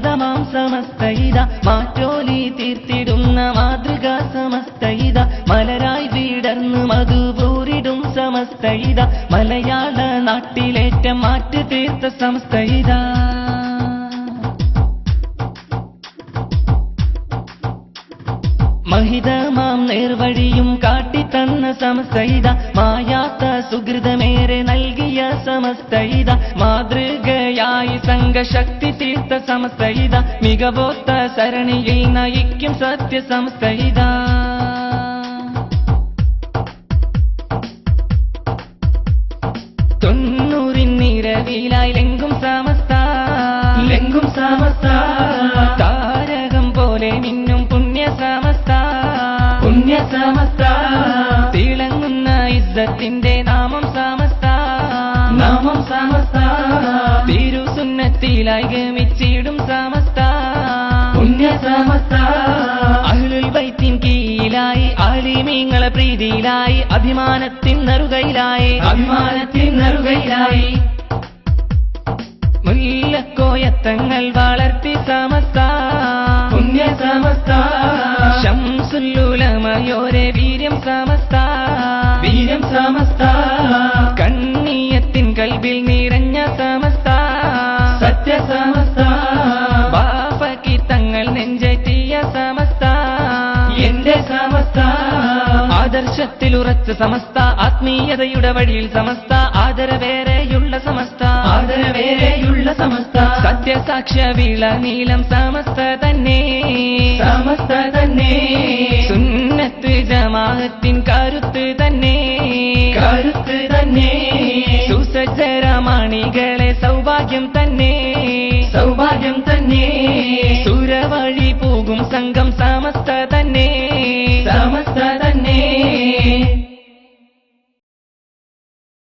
ശാന്തമാം സമസ്തയിത മാറ്റോലി തീർത്തിടുന്ന മാതൃക സമസ്തയിത മലരായി വീടർന്ന് മധുപൂരിടും സമസ്തയിത മലയാള നാട്ടിലേറ്റം മാറ്റ് തീർത്ത സമസ്തയിത മഹിതമാം നേർവഴിയും കാട്ടിത്തന്ന സമസ്തയിത മായാത്ത സുഹൃതമേറെ നൽകിയ സമസ്തയിത മാതൃകയായി സംഘശക്തി തീർത്ത സമസ്തയിത മികവോത്ത സരണിയിൽ നയിക്കും സത്യ സമസ്തയിത തൊണ്ണൂറിനിരവിലായി ലെങ്കും സമസ്ത താരകം പോലെ മിന്നും പുണ്യ സമസ്ത തിളങ്ങുന്ന ഇസ്സത്തിന്റെ നാമം സമസ്ത തിരുസുന്നത്തിലായി ഗമിച്ചിടും സമസ്ത പുണ്യ സമസ്ത അഹ്ലുൽ ബൈത്തിൻ കീഴിലായി ആലിമീങ്ങളെ പ്രീതിയിലായി അഭിമാനത്തിൻ നറുകയിലായി മുല്ലക്കോയത്തങ്ങൾ വളർത്തി സമസ്ത പുണ്യ സമസ്ത ശംസുല്ലുലമയോരെ വീര്യം സമസ്ത കണ്ണിയത്തിൻ കൽബിൽ നിറഞ്ഞ സമസ്ത സത്യ സമസ്ത ബാഫക്കി തങ്ങൾ നെഞ്ചേറ്റിയ സമസ്ത എന്റെ സമസ്ത ആദർശത്തിൽ ഉറച്ച സമസ്ത ആത്മീയതയുടെ വഴിയിൽ സമസ്ത ആദരവേറെയുള്ള സമസ്ത സത്യസാക്ഷ്യ വിള നീലം സമസ്ത തന്നെ സുന്നത്ത് ജമാഅത്തിൻ കരുത്ത് തന്നെ സുസജ്ജരമണികളെ സൗഭാഗ്യം തന്നെ സുരവഴി പോകും സംഘം